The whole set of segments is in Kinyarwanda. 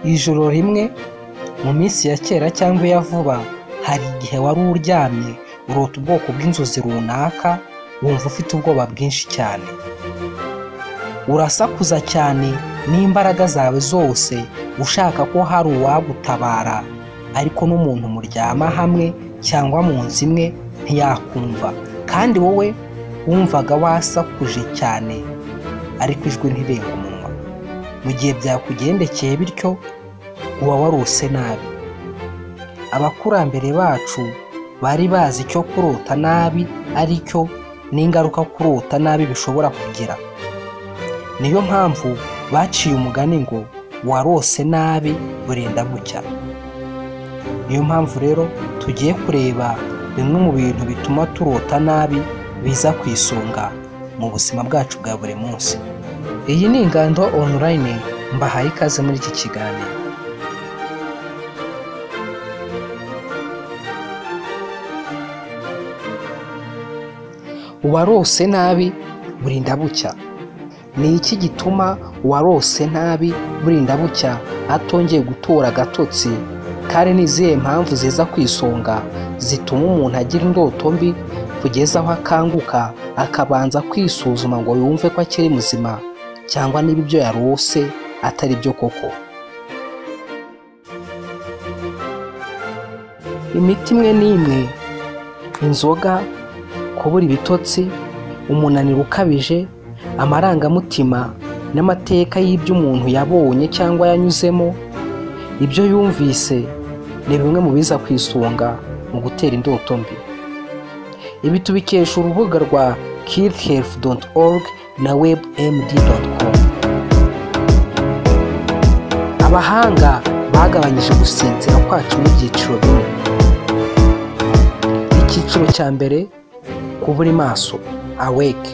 ijoro rimwe mu minsi ya kera cyangwa iya vuba, hari igihe wari uryamye urota ubwoko bw'inzozi runaka, wumva ufite ubwoba bwinshi cyane, urasakuza cyane n'imbaraga zawe zose ushaka ko hari uwagutabara, ariko n'umuntu muryama hamwe cyangwa mu nzu imwe ntiyakumva, kandi wowe wumvaga wasakuje cyane ariko ijwi ntirenga umunwa. Mu gihe byakugendekeye bityo uba warose nabi. Abakurambere bacu bari bazi icyo kurota nabi ari cyo n'ingaruka kurota nabi bishobora kugira. Niyo mpamvu baciye umugani ngo warose nabi burinda bucya. Niyo mpamvu rero tugiye kureba bimwe mu bintu bituma turota nabi biza ku isonga mu buzima bwacu bwa buri munsi. Iyi ni Ingando online, mbahaye ikaze muri iki kiganiro. Uwarose nabi burinda bucya. Ni iki gituma uwarose nabi burinda bucya atongeye gutora agatotsi? Kandi ni izihe mpamvu ziza ku isonga zituma umuntu agira indoto mbi kugeza aho akanguka akabanza kwisuzuma ngo yumve ko akiri muzima, cyangwa niba ibyo yarose atari byo koko? Imiti imwe n'imwe, inzoga, kubura ibitotsi, umunaniro ukabije, amarangamutima n'amateka y'ibyo umuntu yabonye cyangwa yanyuzemo, ibyo yumvise ni bimwe mu biza ku isonga mu gutera indoto mbi. Ibi tubikesha urubuga rwa kidhealth.org na webmd.com. Abahanga bagabanyije gusinzira kwacu mu byiciro bine. Icyiciro cya mbere, kubura maso, awake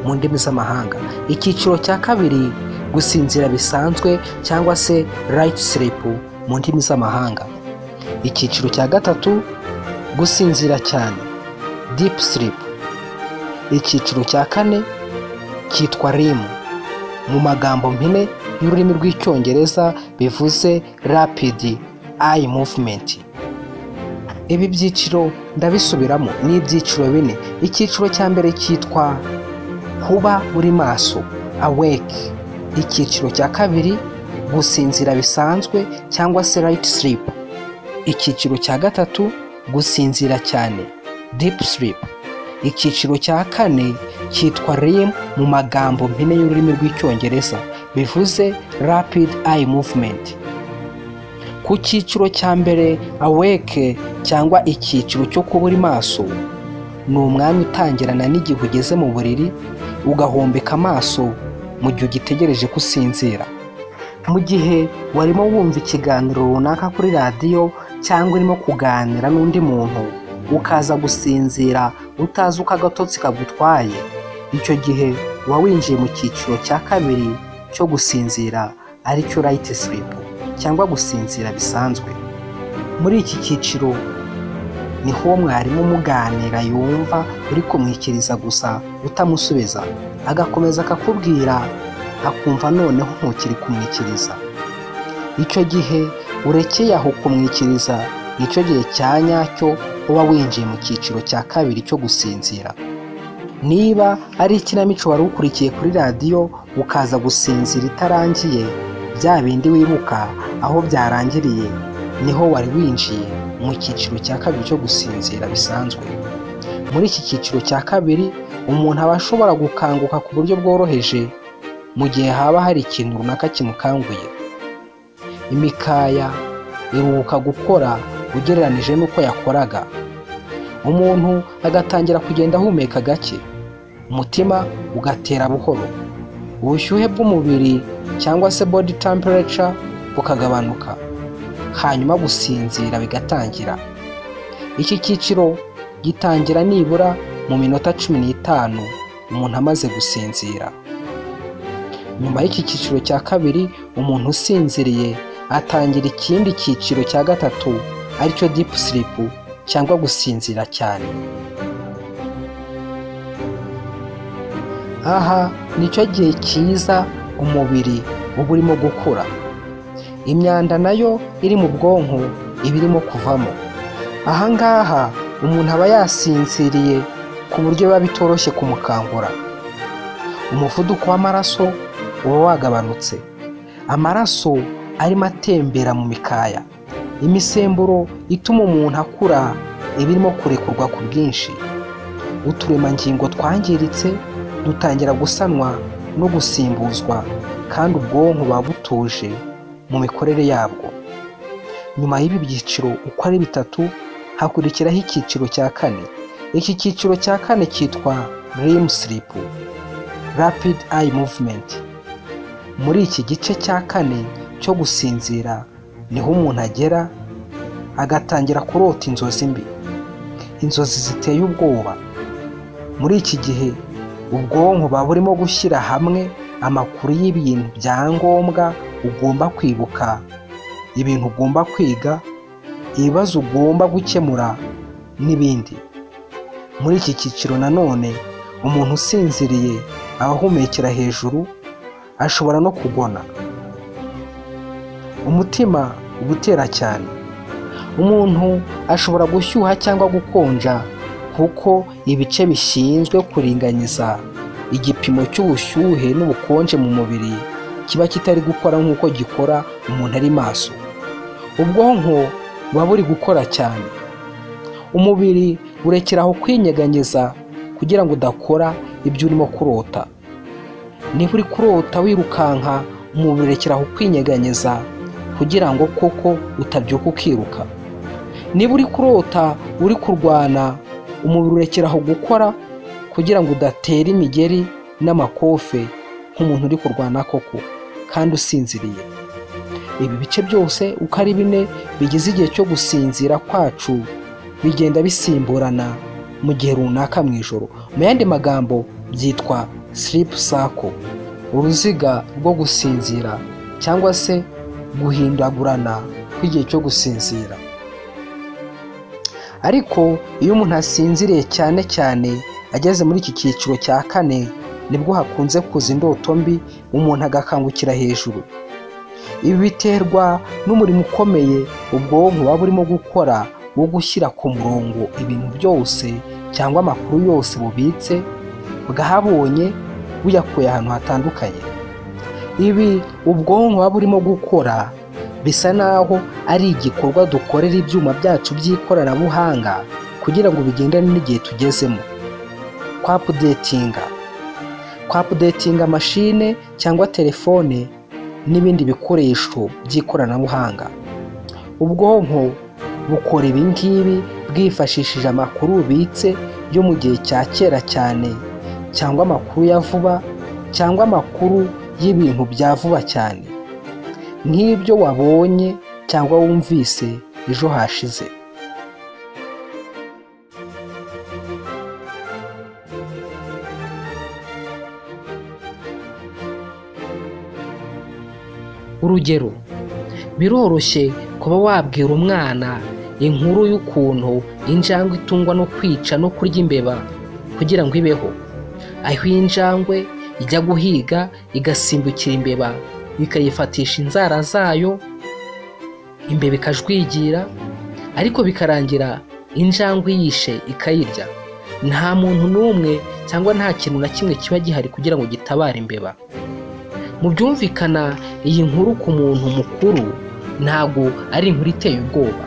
mu ndimi z'amahanga. Icyiciro cya kabiri, gusinzira bisanzwe cyangwa se light sleep mu ndimi z'amahanga. Icyiciro cya gatatu, gusinzira cyane, deep sleep. Icyiciro cya kane cyitwa REM mu magambo mpine y'ururimi rw'icyongereza bivuze rapid eye movement. Ibi byiciro ndabisubiramo, ni ibyiciro bine. Icyiciro cya mbere cyitwa kuba uri maso, awake. Icyiciro cya kabiri, gusinzira bisanzwe cyangwa se light sleep. Icyiciro cya gatatu, gusinzira cyane, deep sleep. Icyiciro cya kane cyitwa REM mu magambo mpine y'ururimi rw'icyongereza bivuze rapid eye movement. Ku cyiciro cya mbere, awake cyangwa icyiciro cyo kubura maso, ni umwanya utangirana n'igihe ugeze mu buriri ugahombeka amaso mu gihe ugitegereje kusinzira. Mu gihe warimo wumva ikiganiro runaka kuri radiyo cyangwa urimo kuganira n'undi muntu ukaza gusinzira utazi uko agatotsi kagutwaye, icyo gihe uba winjiye mu cyiciro cya kabiri cyo gusinzira, aricyo light sleep cyangwa gusinzira bisanzwe. Muri iki cyiciro niho mwarimu muganira yumva uri kumwikiriza gusa utamusubiza, agakomeza akakubwira akumva noneho ntukiri kumwikiriza. Icyo gihe urekeye aho kumwikiriza, nicyo gihe cya nyacyo uba winjiye mu cyiciro cya kabiri cyo gusinzira. Niba ari ikinamico wari ukurikiye kuri radiyo ukaza gusinzira itarangiye, bya bindi wibuka aho byarangiriye, niho wari winjiye mu cyiciro cya kabiri cyo gusinzira bisanzwe. Muri iki cyiciro cya kabiri umuntu aba ashobora gukanguka ku buryo bworoheje mu gihe haba hari ikintu runaka kimukanguye. Imikaya iruhuka gukora ugereranije n'uko yakoraga. Umuntu agatangira kugenda ahumeka gake, umutima ugatera buhoro, ubushyuhe bw'umubiri cyangwa se body temperature bukagabanuka, hanyuma gusinzira bigatangira. Iki cyiciro gitangira nibura mu minota 15 umuntu amaze gusinzira. Nyuma y'iki cyiciro cya kabiri, umuntu usinziriye atangira ikindi cyiciro cya gatatu, aricyo deep sleep cyangwa gusinzira cyane. Aha nicyo gihe cyiza umubiri uba urimo gukura. imyanda nayo iri mu bwonko iba irimo kuvamo. Ahangaha umuntu aba yasinziriye ku buryo biba bitoroshye kumukangura. Umuvuduko w'amaraso uba wagabanutse, amaraso arimo atembera mu mikaya, imisemburo ituma umuntu akura iba irimo kurekurwa ku bwinshi, uturemangingo twangiritse dutangira gusanwa no gusimbuzwa, kandi ubwonko buba butuje mu mikorere yabwo. Nyuma y'ibi byiciro uko ari bitatu hakurikiraho icyiciro cya kane. Iki cyiciro cya kane cyitwa REM sleep, rapid eye movement. Muri iki gice cya kane cyo gusinzira niho umuntu agera agatangira kurota inzozi mbi, inzozi ziteye ubwoba. Muri iki gihe ubwonko buba burimo gushyira hamwe amakuru y'ibintu bya ngombwa ugomba kwibuka, ibintu ugomba kwiga, ibibazo ugomba gukemura n'ibindi. Muri iki cyiciro nanone umuntu usinziriye aba ahumekera hejuru, ashobora no kugona. Umutima uba utera cyane, umuntu ashobora gushyuha cyangwa gukonja kuko ibice bishinzwe kuringaniza igipimo cy'ubushyuhe n'ubukonje mu mubiri kiba kitari gukora nk'uko gikora umuntu ari maso. Ubwonko buba buri gukora cyane, umubiri urekeraho kwinyeganyeza kugira ngo udakora ibyo urimo kurota. Niba uri kurota wirukanka, umubiri urekeraho kwinyeganyeza kugira ngo koko utabyuka ukiruka. Niba uri kurota uri kurwana, umubiri urekeraho gukora kugira ngo udatera imigeri n'amakofe nk'umuntu uri kurwana koko kandi usinziriye. Ibi bice byose uko ari bine bigize igihe cyo gusinzira kwacu bigenda bisimburana mu gihe runaka mu ijoro. Mu yandi magambo byitwa sleep cycle, uruziga rwo gusinzira cyangwa se guhindagurana kw'igihe cyo gusinzira. Ariko iyo umuntu asinziriye cyane cyane ageze muri iki cyiciro cya kane, nibwo hakunze kuza indoto mbi, umuntu agakangukira hejuru. Ibi biterwa n'umurimo ukomeye ubwonko buba burimo gukora wo gushyira ku murongo ibintu byose cyangwa amakuru yose bubitse bwahabonye buyakuye ahantu hatandukanye. Ibi ubwonko buba burimo gukora bisa naho ari igikorwa dukorera ibyuma byacu by'ikoranabuhanga kugira ngo bigendane n'igihe tugezemo. Kwapudetinga mashine cyangwa telefone n'ibindi bikoresho by'ikoranabuhanga. Ubwonko bukora ibi ngibi bwifashishije amakuru bubitse yo mu gihe cya kera cyane, cyangwa amakuru ya vuba, cyangwa amakuru y'ibintu bya vuba cyane, nk'ibyo wabonye cyangwa wumvise ejo hashize. Urugero, biroroshye kuba wabwira umwana inkuru y'ukuntu injangwe itungwa no kwica no kurya imbeba kugira ngo ibeho, aho injangwe ijya guhiga igasimbukira imbeba ikayifatisha inzara zayo, imbeba ikajwigira, ariko bikarangira injangwe yishe ikayirya. Nta muntu n'umwe cyangwa nta kintu na kimwe kiba gihari kugira ngo gitabare imbeba. Mu byumvikana iyi nkuru ku muntu mukuru ntabwo ari inkuru iteye ubwoba,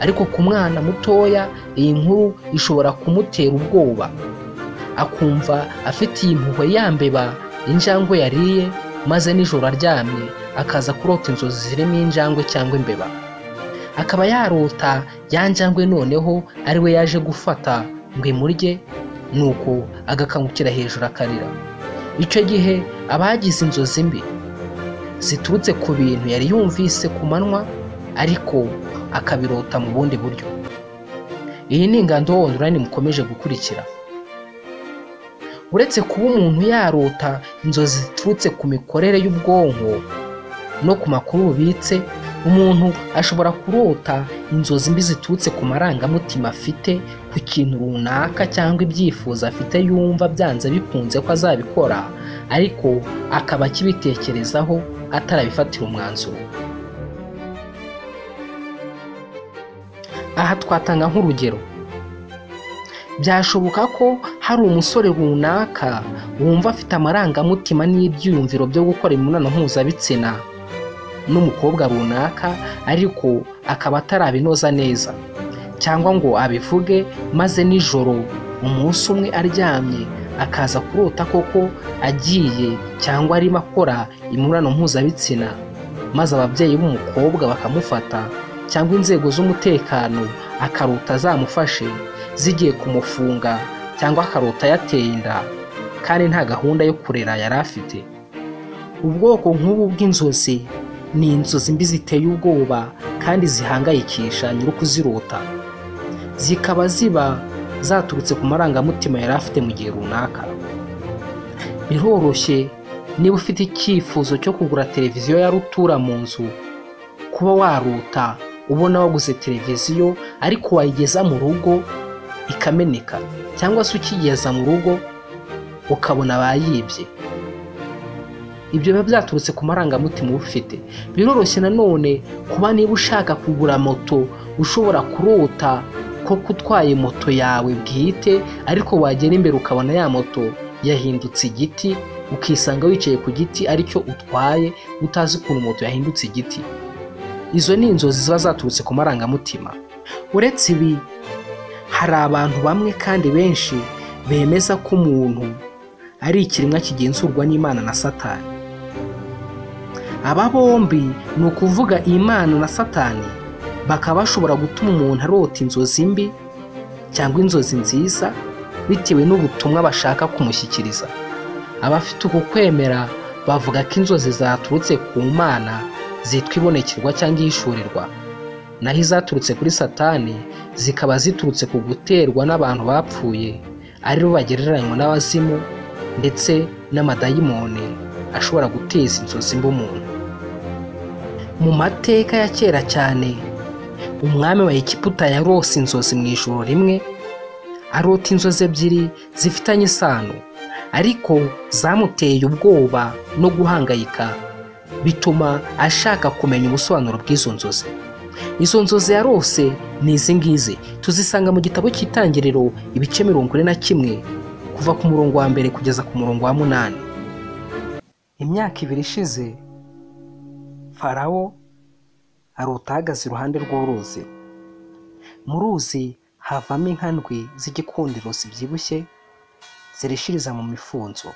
ariko ku mwana mutoya iyi nkuru ishobora kumutera ubwoba, akumva afitiye impuhwe ya mbeba injangwe yariye, maze nijoro aryamye akaza kurota inzozi zirimo injangwe cyangwa imbeba, akaba yarota ya njangwe noneho ari we yaje gufata ngo imurye, nuko agakangukira hejuru akarira. Icyo gihe abagize inzozi mbi ziturutse ku bintu yari yumvise ku manywa ariko akabirota mu bundi buryo. Iyi ni ingando online mukomeje gukurikira. Uretse kuba umuntu yarota inzozi ziturutse ku mikorere y'ubwonko no ku makuru bubitse, umuntu ashobora kurota inzozi mbi ziturutse ku marangamutima afite ku kintu runaka cyangwa ibyifuzo afite yumva byanze bikunze ko azabikora, ariko akaba akibitekerezaho atarabifatira umwanzuro. Aha twatanga nk'urugero, byashoboka ko hari umusore runaka wumva afite amarangamutima n'ibyiyumviro byo gukora imibonano mpuzabitsina n'umukobwa runaka, ariko akaba atarabinoza neza, cyangwa ngo abivuge, maze nijoro umunsi umwe aryamye akaza kurota koko agiye cyangwa arimo akora imibonano mpuzabitsina, maze ababyeyi b'umukobwa bakamufata cyangwa inzego z'umutekano akarota zamufashe zigiye kumufunga, cyangwa akarota yateye inda kandi nta gahunda yo kurera yari afite. Ubwoko nk'ubu bw'inzozi ni inzozi mbi ziteye ubwoba kandi zihangayikisha nyiri ukuzirota, zikaba ziba zaturutse ku marangamutima yari afite mu gihe runaka. Biroroshye niba ufite icyifuzo cyo kugura televiziyo ya rutura mu nzu, kuba warota ubona waguze televiziyo ariko wayigeza mu rugo ikameneka, cyangwa se ukigeza mu rugo ukabona bayibye. Ibyo biba byaturutse ku marangamutima ufite. Biroroshye nanone kuba niba ushaka kugura moto, ushobora kurota ko utwaye moto yawe bwite, ariko wagera imbere ukabona ya moto yahindutse igiti, ukisanga wicaye ku giti aricyo utwaye, utazi ukuntu moto yahindutse igiti. Izo ni inzozi ziba zaturutse ku marangamutima. Uretse ibi, hari abantu bamwe kandi benshi bemeza ko umuntu ari ikiremwa kigenzurwa n'Imana na Satani. Aba bombi ni ukuvuga Imana na Satani, bakaba bashobora gutuma umuntu arota inzozi mbi cyangwa inzozi nziza bitewe n'ubutumwa bashaka kumushyikiriza. Abafite uku kwemera bavuga ko inzozi zaturutse ku Mana zitwa ibonekerwa cyangwa ihishurirwa, naho izaturutse kuri Satani zikaba ziturutse ku guterwa n'abantu bapfuye, aribo bagereranywa n'abazimu ndetse n'amadayimoni ashobora guteza inzozi mbi umuntu. Mu mateka ya kera cyane, umwami wa Egiputa yarose inzozi mu ijoro rimwe, arota inzozi ebyiri zifitanye isano, ariko zamuteye ubwoba no guhangayika, bituma ashaka kumenya ubusobanuro bw'izo nzozi. Izo nzozi yarose ni izi ngizi, tuzisanga mu gitabo cy'Itangiriro ibice 41 kuva ku murongo wa mbere kugeza ku murongo wa 8. Imyaka 2 ishize, Farawo arota ahagaze iruhande rw'uruzi. Mu ruzi havamo inka ndwi z'igikundiro zibyibushye zirishiriza mu mifunzo.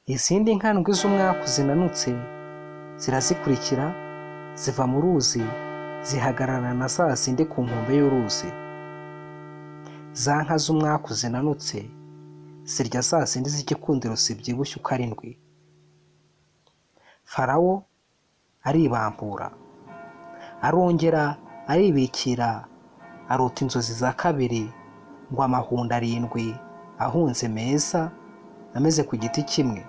Izindi nka ndwi z'umwaku zinanutse zirazikurikira, ziva mu ruzi zihagarara na za zindi ku nkombe y'uruzi. Za nka z'umwaku zinanutse zirya za zindi z'igikundiro zibyibushye uko ari ndwi. Farawo aribambura, arongera aribikira, arota inzozi za kabiri ngo amahundo 7 ahunze meza ameze ku giti kimwe,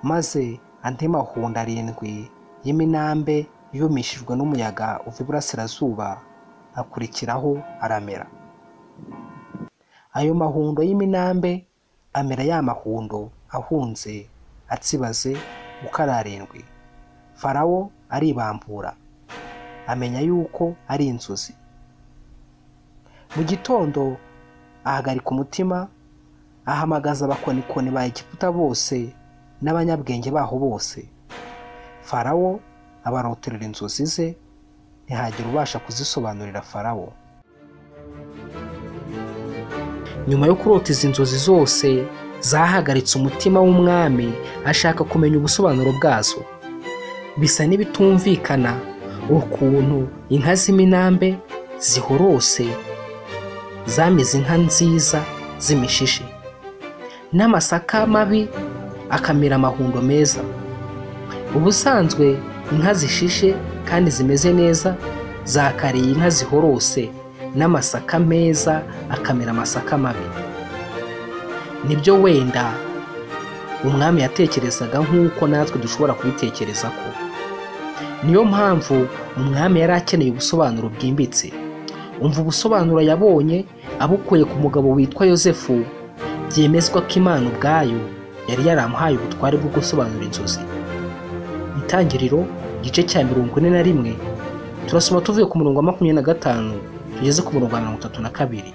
maze andi mahundo 7 y'iminambe yumishijwe n'umuyaga uva iburasirazuba akurikiraho aramera. Ayo mahundo y'iminambe amera ya mahundo ahunze atsibaze uko ari 7. Farawo aribambura, amenya yuko ari inzozi. Mu gitondo ahagarika umutima, ahamagaza abakonikoni ba Egiputa bose n'abanyabwenge baho bose. Farawo abaroterera inzozi ze, ntihagira ubasha kuzisobanurira Farawo. Nyuma yo kurota izi nzozi zose, zahagaritse umutima w'umwami ashaka kumenya ubusobanuro bwazo. Bisa n'ibitumvikana ukuntu inka z'iminambe zihorose zameze inka nziza z'imishishi, n'amasaka mabi akamira amahundo meza. Ubusanzwe inka zishishe kandi zimeze neza zakariye inka zihorose, n'amasaka meza akamira amasaka mabi. Nibyo wenda umwami yatekerezaga nk'uko natwe dushobora kubitekereza ko. Niyo mpamvu umwami yari akeneye ubusobanuro bwimbitse. Umva ubusobanuro yabonye abukuye ku mugabo witwa Yosefu, byemezwa ko Imana ubwayo yari yaramuhaye ubutware bwo gusobanura inzozi. Itangiriro igice cya 41 turasoma tuvuye ku murongo wa 25 tugeze ku murongo wa 32.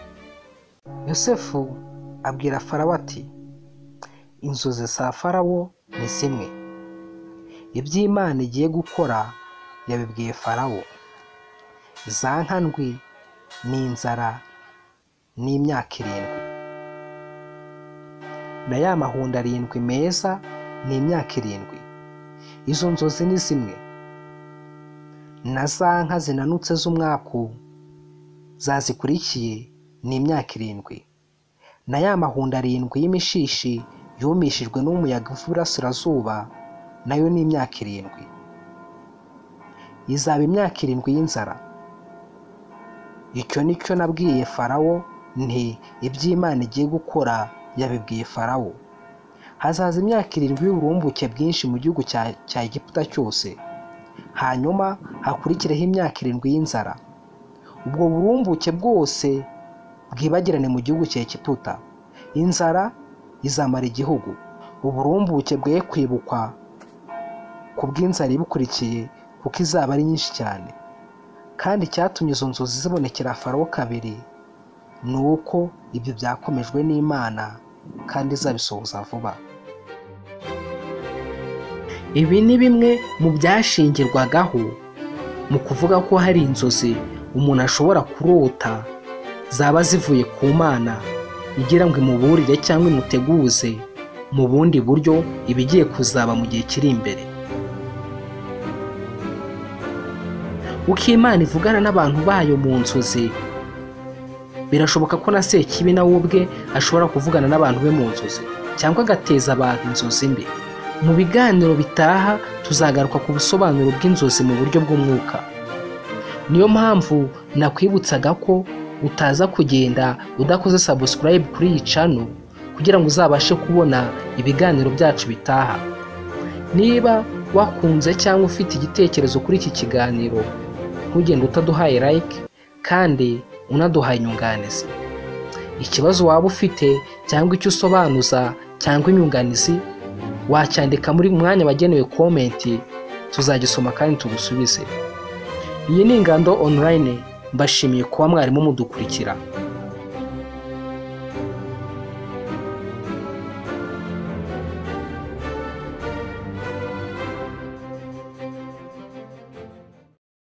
Yosefu abwira Farawo ati, inzozi za Farawo ni zimwe, iby'Imana igiye gukora yabibwiye Farawo. Za nkandwi n'inzara n'imyaka 7, na ya mahundo 7 meza n'imyaka 7. Izo nzozi ni zimwe, na za nka zinanutse z'umwaku zazikurikiye n'imyaka 7, na ya mahundo 7 y'imishishi yumishijwe n'umuyaga w'uburasirazuba nayo n'imyaka 7. Izaba imyaka 7 y'inzara. Icyo nicyo nabwiye Farawo nti iby'Imana igiye gukora yabibwiye Farawo. Hazaza imyaka 7 y'uburumbuke bwinshi mu gihugu cya Egiputa cyose, hanyuma hakurikireho imyaka 7 y'inzara. Ubwo burumbuke bwose bwibagirane mu gihugu cya Egiputa. Inzara izamara igihugu, uburumbuke bwe kwibukwa ku bw'inzara ibukurikiye, kuko izaba ari nyinshi cyane. Kandi cyatumye izo nzozi zibonekera Farawo kabiri ni uko ibyo byakomejwe n'Imana kandi izabisohoza vuba. Ibi ni bimwe mu byashingirwagaho mu kuvuga ko hari inzozi umuntu ashobora kurota zaba zivuye ku Mana igira ngo imuburire cyangwa imuteguze mu bundi buryo ibigiye kuzaba mu gihe kiri imbere. Uko Imana ivugana n'abantu bayo mu nzozi, birashoboka ko na Sekibi nawe ubwe ashobora kuvugana n'abantu be mu nzozi cyangwa agateza abantu inzozi mbi. Mu biganiro bitaha tuzagaruka ku busobanuro bw'inzozi mu buryo bw'umwuka. Niyo mpamvu nakwibutsaga ko utaza kugenda udakoze subscribe kuri iyi channel kugira ngo uzabashe kubona ibiganiro byacu bitaha. Niba wakunze cyangwa ufite igitekerezo kuri iki kiganiro, ntugende utaduhaye like kandi unaduhaye inyunganizi. Ikibazo waba ufite cyangwa icyo usobanuza cyangwa inyunganizi, wacyandika muri mwanya wagenewe comment, tuzagisoma kandi tugusubize. Iyi ni Ingando online, mbashimiye kuba mwarimu mudukurikira.